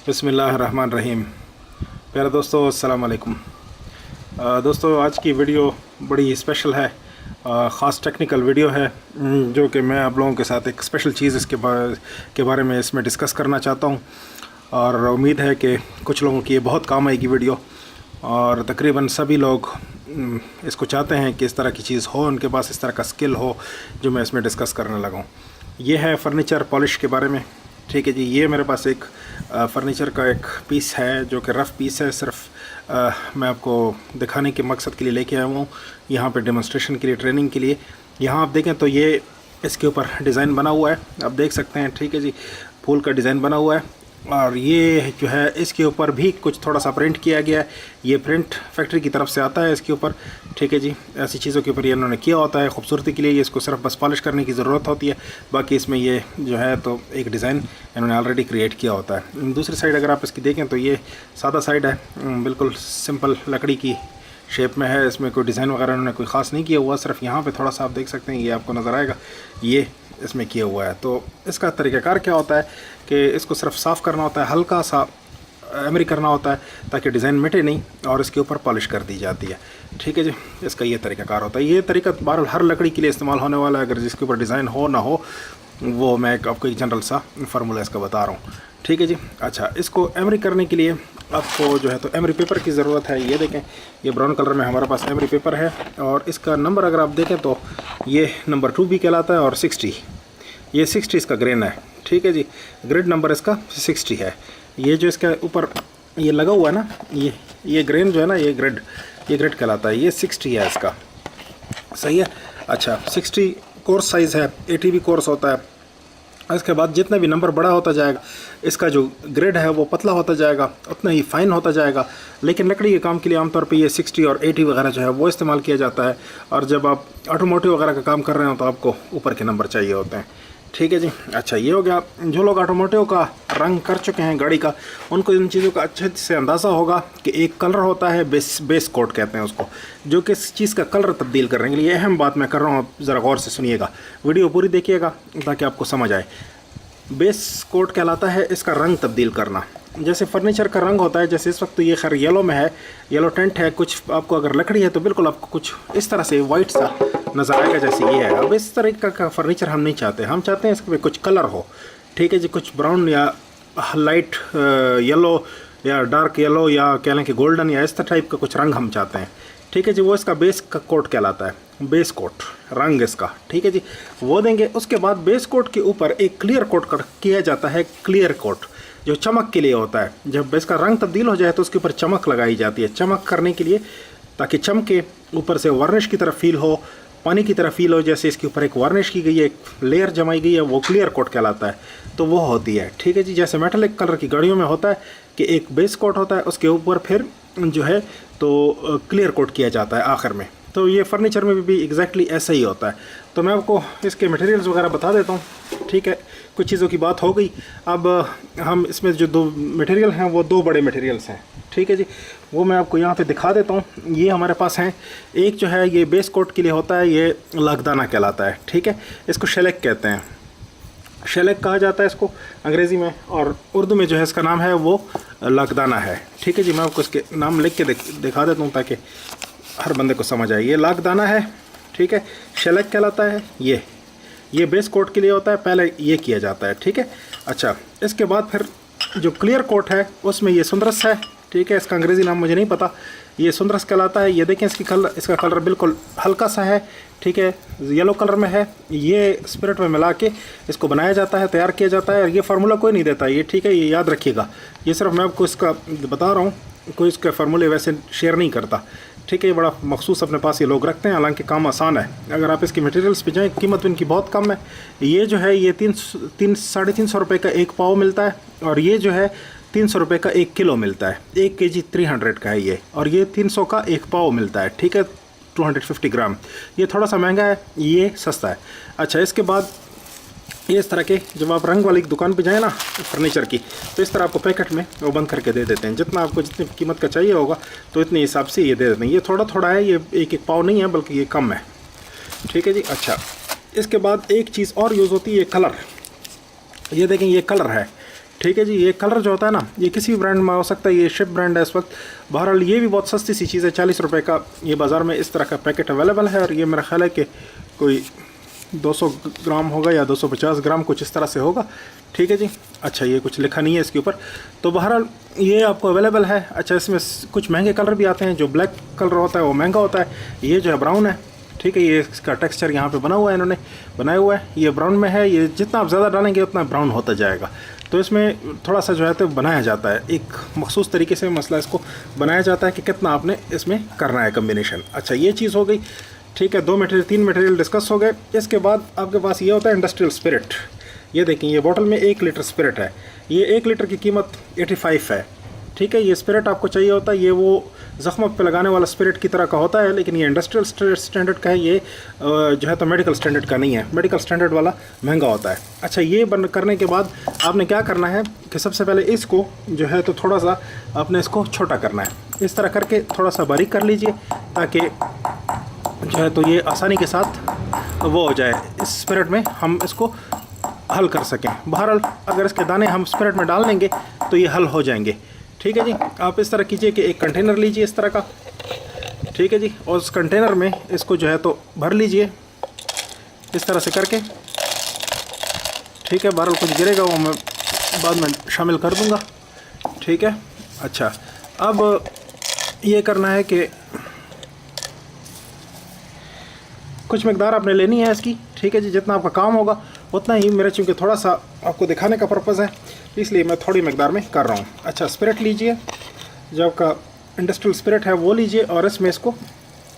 बिस्मिल्लाहिर्रहमानिर्रहीम। प्यारे दोस्तों, अस्सलाम वालेकुम। दोस्तों, आज की वीडियो बड़ी स्पेशल है, ख़ास टेक्निकल वीडियो है जो कि मैं आप लोगों के साथ एक स्पेशल चीज़ के बारे में इसमें डिस्कस करना चाहता हूँ और उम्मीद है कि कुछ लोगों की ये बहुत काम आएगी वीडियो। और तकरीबन सभी लोग इसको चाहते हैं कि इस तरह की चीज़ हो, उनके पास इस तरह का स्किल हो जो मैं इसमें डिस्कस करने लगा हूँ। ये है फर्नीचर पॉलिश के बारे में। ठीक है जी, ये मेरे पास एक फर्नीचर का एक पीस है जो कि रफ़ पीस है। सिर्फ मैं आपको दिखाने के मकसद के लिए लेके आया हूँ यहाँ पे, डेमोन्स्ट्रेशन के लिए, ट्रेनिंग के लिए। यहाँ आप देखें तो ये इसके ऊपर डिज़ाइन बना हुआ है, आप देख सकते हैं। ठीक है जी, फूल का डिज़ाइन बना हुआ है और ये जो है इसके ऊपर भी कुछ थोड़ा सा प्रिंट किया गया है। ये प्रिंट फैक्ट्री की तरफ से आता है इसके ऊपर। ठीक है जी, ऐसी चीज़ों के ऊपर ये इन्होंने किया होता है खूबसूरती के लिए। ये इसको सिर्फ बस पॉलिश करने की ज़रूरत होती है, बाकी इसमें ये जो है तो एक डिज़ाइन इन्होंने ऑलरेडी क्रिएट किया होता है। दूसरी साइड अगर आप इसकी देखें तो ये सादा साइड है, बिल्कुल सिंपल लकड़ी की शेप में है। इसमें कोई डिज़ाइन वगैरह उन्होंने कोई ख़ास नहीं किया हुआ, सिर्फ यहाँ पे थोड़ा सा आप देख सकते हैं, ये आपको नज़र आएगा, ये इसमें किया हुआ है। तो इसका तरीक़ाकार क्या होता है कि इसको सिर्फ साफ़ करना होता है, हल्का सा एमरी करना होता है ताकि डिज़ाइन मिटे नहीं, और इसके ऊपर पॉलिश कर दी जाती है। ठीक है जी, इसका ये तरीक़ाकार होता है। ये तरीका बहरहाल हर लकड़ी के लिए इस्तेमाल होने वाला है, अगर जिसके ऊपर डिज़ाइन हो ना हो, वो मैं आपको एक जनरल सा फार्मूला इसका बता रहा हूँ। ठीक है जी। अच्छा, इसको एमरी करने के लिए आपको जो है तो एमरी पेपर की ज़रूरत है। ये देखें, ये ब्राउन कलर में हमारे पास एमरी पेपर है और इसका नंबर अगर आप देखें तो ये नंबर 2 भी कहलाता है और 60, ये 60 इसका ग्रेन है। ठीक है जी, ग्रेड नंबर इसका 60 है। ये जो इसके ऊपर ये लगा हुआ है ना, ये ग्रेन जो है ना, ये ग्रेड कहलाता है। ये 60 है इसका, सही है। अच्छा, 60 कोर्स साइज़ है, 80 भी कोर्स होता है। इसके बाद जितना भी नंबर बड़ा होता जाएगा, इसका जो ग्रेड है वो पतला होता जाएगा, उतना ही फाइन होता जाएगा। लेकिन लकड़ी के काम के लिए आमतौर पे ये 60 और 80 वगैरह जो है वो इस्तेमाल किया जाता है। और जब आप ऑटोमोटिव वगैरह का काम कर रहे हो तो आपको ऊपर के नंबर चाहिए होते हैं। ठीक है जी। अच्छा, ये हो गया। जो लोग ऑटोमोटिव का रंग कर चुके हैं गाड़ी का, उनको इन चीज़ों का अच्छे से अंदाज़ा होगा कि एक कलर होता है, बेस कोट कहते हैं उसको, जो किस चीज़ का कलर तब्दील करने के लिए। अहम बात मैं कर रहा हूँ, ज़रा गौर से सुनिएगा, वीडियो पूरी देखिएगा ताकि आपको समझ आए। बेस कोट कहलाता है इसका रंग तब्दील करना। जैसे फर्नीचर का रंग होता है, जैसे इस वक्त तो ये खैर येलो में है, येलो टेंट है। कुछ आपको अगर लकड़ी है तो बिल्कुल आपको कुछ इस तरह से वाइट सा नज़र आएगा जैसे ये है। अब इस तरह का फर्नीचर हम नहीं चाहते, हम चाहते हैं इसमें कुछ कलर हो। ठीक है जी, कुछ ब्राउन या लाइट येलो या डार्क येलो या कह लें कि गोल्डन या इस टाइप का कुछ रंग हम चाहते हैं। ठीक है जी, वो इसका बेस का कोट कहलाता है, बेस कोट रंग इसका। ठीक है जी, वो देंगे। उसके बाद बेस कोट के ऊपर एक क्लियर कोट किया जाता है, क्लियर कोट जो चमक के लिए होता है। जब इसका रंग तब्दील हो जाए तो उसके ऊपर चमक लगाई जाती है, चमक करने के लिए, ताकि चमके, ऊपर से वार्निश की तरफ फील हो, पानी की तरह फील हो। जैसे इसके ऊपर एक वार्निश की गई है, एक लेयर जमाई गई है, वो क्लियर कोट कहलाता है, तो वो होती है। ठीक है जी, जैसे मेटालिक कलर की गाड़ियों में होता है कि एक बेस कोट होता है, उसके ऊपर फिर जो है तो क्लियर कोट किया जाता है आखिर में। तो ये फर्नीचर में भी एग्जैक्टली ऐसा ही होता है। तो मैं आपको इसके मटेरियल्स वगैरह बता देता हूँ। ठीक है, कुछ चीज़ों की बात हो गई। अब हम इसमें जो 2 मटेरियल हैं वो 2 बड़े मटेरियल्स हैं। ठीक है जी, वो मैं आपको यहाँ पे दिखा देता हूँ। ये हमारे पास हैं, एक जो है ये बेस कोट के लिए होता है, ये लागदाना कहलाता है। ठीक है, इसको शेलेक कहते हैं, शेलेक कहा जाता है इसको अंग्रेज़ी में, और उर्दू में जो है इसका नाम है वो लागदाना है। ठीक है जी, मैं आपको इसके नाम लिख के दिखा देता हूँ ताकि हर बंदे को समझ आए। ये लागदाना है, ठीक है, शेलेक कहलाता है। ये बेस कोट के लिए होता है, पहले ये किया जाता है। ठीक है। अच्छा, इसके बाद फिर जो क्लियर कोट है उसमें ये सुंदरस है। ठीक है, इसका अंग्रेज़ी नाम मुझे नहीं पता, ये सुंदरस कहलाता है। ये देखें, इसका कलर बिल्कुल हल्का सा है। ठीक है, येलो कलर में है। ये स्पिरिट में मिला के इसको बनाया जाता है, तैयार किया जाता है। और ये फार्मूला कोई नहीं देता ये, ठीक है, ये याद रखिएगा। ये सिर्फ मैं आपको इसका बता रहा हूँ, कोई इसके फार्मूले वैसे शेयर नहीं करता। ठीक है, ये बड़ा मखसूस अपने पास ये लोग रखते हैं, हालांकि काम आसान है। अगर आप इसकी मटेरियल्स पे जाएँ, कीमत इनकी बहुत कम है। ये जो है ये 300-350 रुपये का 1 पाव मिलता है, और ये जो है 300 रुपये का 1 किलो मिलता है। 1 kg 300 का है ये, और ये 300 का 1 पाव मिलता है। ठीक है, 250 ग्राम। ये थोड़ा सा महंगा है, ये सस्ता है। अच्छा, इसके बाद ये इस तरह के, जब आप रंग वाली दुकान पे जाएँ ना फर्नीचर की, तो इस तरह आपको पैकेट में वो बंद करके दे देते हैं। जितना आपको जितनी कीमत का चाहिए होगा तो इतने हिसाब से ये दे देते हैं। ये थोड़ा थोड़ा है, ये 1-1 पाव नहीं है, बल्कि ये कम है। ठीक है जी। अच्छा, इसके बाद एक चीज़ और यूज़ होती है, ये कलर। ये देखें, ये कलर है। ठीक है जी। ये कलर जो होता है ना, ये किसी भी ब्रांड में हो सकता है, ये शिप ब्रांड है इस वक्त। बहरहाल ये भी बहुत सस्ती सी चीज़ है, 40 रुपये का ये बाज़ार में इस तरह का पैकेट अवेलेबल है। और ये मेरा ख्याल है कि कोई 200 ग्राम होगा या 250 ग्राम, कुछ इस तरह से होगा। ठीक है जी। अच्छा, ये कुछ लिखा नहीं है इसके ऊपर, तो बहरहाल ये आपको अवेलेबल है। अच्छा, इसमें कुछ महंगे कलर भी आते हैं, जो ब्लैक कलर होता है वो महंगा होता है। ये जो है ब्राउन है, ठीक है। ये इसका टेक्सचर यहाँ पे बना हुआ है, इन्होंने बनाया हुआ है। ये ब्राउन में है, ये जितना आप ज़्यादा डालेंगे उतना ब्राउन होता जाएगा। तो इसमें थोड़ा सा जो है तो बनाया जाता है, एक मखसूस तरीके से मसला इसको बनाया जाता है कि कितना आपने इसमें करना है कम्बिनेशन। अच्छा, ये चीज़ हो गई। ठीक है, 3 मटेरियल डिस्कस हो गए। इसके बाद आपके पास ये होता है इंडस्ट्रियल स्पिरिट। ये देखें, ये बोतल में 1 लीटर स्पिरिट है। ये 1 लीटर की कीमत 85 है। ठीक है, ये स्पिरिट आपको चाहिए होता है। ये वो ज़ख्म पे लगाने वाला स्पिरिट की तरह का होता है, लेकिन ये इंडस्ट्रियल स्टैंडर्ड का है। ये जो है तो मेडिकल स्टैंडर्ड का नहीं है, मेडिकल स्टैंडर्ड वाला महंगा होता है। अच्छा, ये बंद करने के बाद आपने क्या करना है कि सबसे पहले इसको जो है तो थोड़ा सा आपने इसको छोटा करना है। इस तरह करके थोड़ा सा बारीक कर लीजिए, ताकि जो है तो ये आसानी के साथ वो हो जाए, इस स्पिरिट में हम इसको हल कर सकें। बहरहाल अगर इसके दाने हम स्पिरिट में डाल देंगे तो ये हल हो जाएंगे। ठीक है जी। आप इस तरह कीजिए कि एक कंटेनर लीजिए इस तरह का, ठीक है जी, और उस कंटेनर में इसको जो है तो भर लीजिए इस तरह से करके। ठीक है, बहरहाल कुछ गिरेगा वो मैं बाद में शामिल कर दूंगा। ठीक है। अच्छा, अब ये करना है कि कुछ मकदार आपने लेनी है इसकी। ठीक है जी, जितना आपका काम होगा उतना ही। मेरा चूँकि थोड़ा सा आपको दिखाने का पर्पज़ है, इसलिए मैं थोड़ी मकदार में कर रहा हूँ। अच्छा, स्पिरिट लीजिए, जो आपका इंडस्ट्रियल स्पिरिट है वो लीजिए और इसमें इसको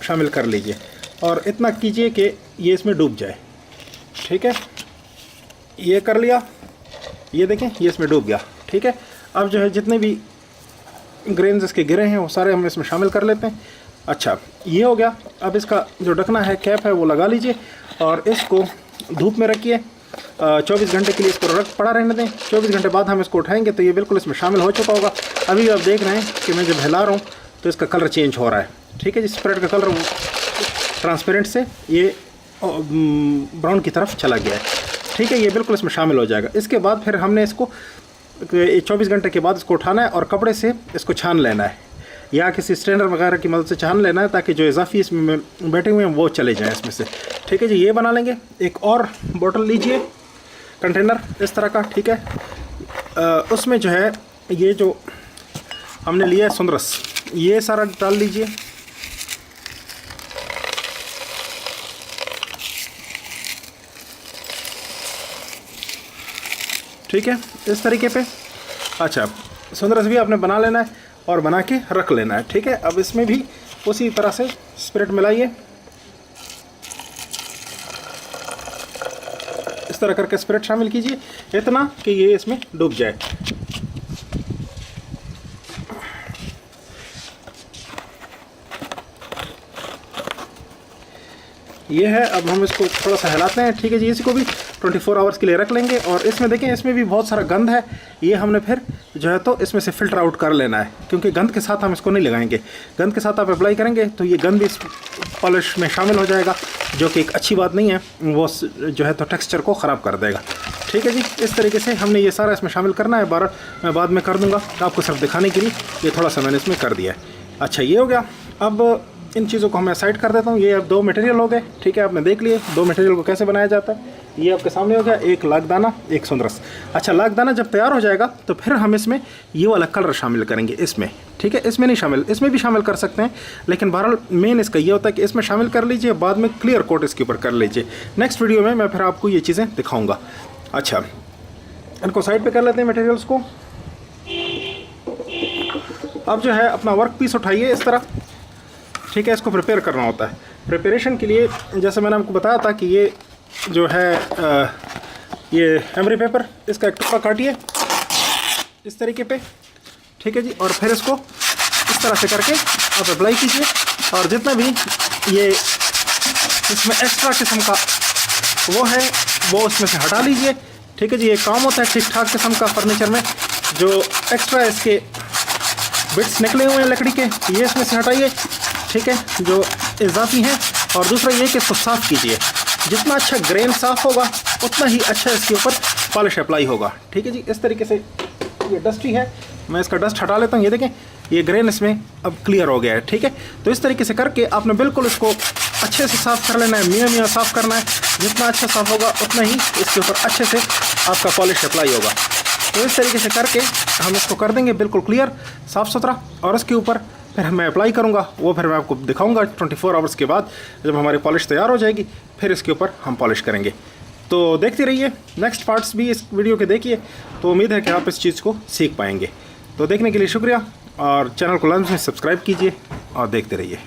शामिल कर लीजिए, और इतना कीजिए कि ये इसमें डूब जाए। ठीक है, ये कर लिया, ये देखें ये इसमें डूब गया। ठीक है, अब जो है जितने भी ग्रेन्स इसके गिरे हैं वो सारे हम इसमें शामिल कर लेते हैं। अच्छा, ये हो गया। अब इसका जो ढकना है, कैप है, वो लगा लीजिए और इसको धूप में रखिए। 24 घंटे के लिए इसको पड़ा रहने दें। 24 घंटे बाद हम इसको उठाएंगे तो ये बिल्कुल इसमें शामिल हो चुका होगा। अभी आप देख रहे हैं कि मैं जब हिला रहा हूँ तो इसका कलर चेंज हो रहा है। ठीक है जी, स्प्रेड का कलर ट्रांसपेरेंट से ये ब्राउन की तरफ चला गया है। ठीक है, ये बिल्कुल इसमें शामिल हो जाएगा। इसके बाद फिर हमने इसको 24 घंटे के बाद इसको उठाना है और कपड़े से इसको छान लेना है, या किसी स्ट्रेनर वगैरह की मदद से छान लेना है, ताकि जो इजाफी इसमें बैठे हुए हैं वो चले जाएं इसमें से। ठीक है जी, ये बना लेंगे। एक और बोतल लीजिए, कंटेनर इस तरह का। ठीक है, उसमें जो है ये जो हमने लिया है सुंदरस, ये सारा डाल लीजिए। ठीक है, इस तरीके पे। अच्छा, सुंदरस भी आपने बना लेना है और बना के रख लेना है। ठीक है, अब इसमें भी उसी तरह से स्पिरिट मिलाइए, इस तरह करके स्पिरिट शामिल कीजिए, इतना कि ये इसमें डूब जाए। ये है। अब हम इसको थोड़ा सा हिलाते हैं। ठीक है जी, इसको भी 24 आवर्स के लिए रख लेंगे। और इसमें देखें, इसमें भी बहुत सारा गंद है, ये हमने फिर जो है तो इसमें से फ़िल्टर आउट कर लेना है, क्योंकि गंद के साथ हम इसको नहीं लगाएंगे। गंद के साथ आप अप्लाई करेंगे तो ये गंद इस पॉलिश में शामिल हो जाएगा, जो कि एक अच्छी बात नहीं है, वो जो है तो टेक्सचर को ख़राब कर देगा। ठीक है जी, इस तरीके से हमने ये सारा इसमें शामिल करना है। मैं बाद में कर दूँगा, आपको सिर्फ दिखाने के लिए ये थोड़ा सा मैंने इसमें कर दिया है। अच्छा, ये हो गया। अब इन चीज़ों को मैं साइड कर देता हूँ। ये अब 2 मटेरियल हो गए। ठीक है, आपने देख लिए 2 मटेरियल को कैसे बनाया जाता है। ये आपके सामने हो गया, एक लाखदाना, एक सुंदरस। अच्छा, लाखदाना जब तैयार हो जाएगा तो फिर हम इसमें ये वाला कलर शामिल करेंगे इसमें। ठीक है, इसमें नहीं शामिल, इसमें भी शामिल कर सकते हैं, लेकिन बहरहाल मेन इसका ये होता है कि इसमें शामिल कर लीजिए, बाद में क्लियर कोट इसके ऊपर कर लीजिए। नेक्स्ट वीडियो में मैं फिर आपको ये चीज़ें दिखाऊँगा। अच्छा, इनको साइड पर कर लेते हैं मटेरियल्स को। अब जो है अपना वर्क पीस उठाइए इस तरह। ठीक है, इसको प्रिपेयर करना होता है। प्रिपरेशन के लिए जैसे मैंने आपको बताया था कि ये जो है ये एमरी पेपर, इसका एक टुकड़ा काटिए इस तरीके पे। ठीक है जी, और फिर इसको इस तरह से करके आप अप्लाई कीजिए, और जितना भी ये इसमें एक्स्ट्रा किस्म का वो है वो उसमें से हटा लीजिए। ठीक है जी, ये काम होता है ठीक ठाक किस्म का फर्नीचर में। जो एक्स्ट्रा इसके बिट्स निकले हुए हैं लकड़ी के, ये इसमें से हटाइए। ठीक है, जो इजाफी हैं। और दूसरा ये कि इसको साफ़ कीजिए। जितना अच्छा ग्रेन साफ़ होगा उतना ही अच्छा इसके ऊपर पॉलिश अप्लाई होगा। ठीक है जी, इस तरीके से ये डस्टी है, मैं इसका डस्ट हटा लेता हूँ। ये देखें ये ग्रेन इसमें अब क्लियर हो गया है, ठीक है। तो इस तरीके से करके आपने बिल्कुल इसको अच्छे से साफ़ कर लेना है, मियाँ साफ़ करना है। जितना अच्छा साफ़ होगा उतना ही इसके ऊपर अच्छे से आपका पॉलिश अप्लाई होगा। तो इस तरीके से करके हम इसको कर देंगे बिल्कुल क्लियर, साफ़ सुथरा। और इसके ऊपर फिर मैं अप्लाई करूँगा, वो फिर मैं आपको दिखाऊँगा 24 आवर्स के बाद जब हमारी पॉलिश तैयार हो जाएगी, फिर इसके ऊपर हम पॉलिश करेंगे। तो देखते रहिए, नेक्स्ट पार्ट्स भी इस वीडियो के देखिए। तो उम्मीद है कि आप इस चीज़ को सीख पाएंगे। तो देखने के लिए शुक्रिया, और चैनल को लाजमी सब्सक्राइब कीजिए और देखते रहिए।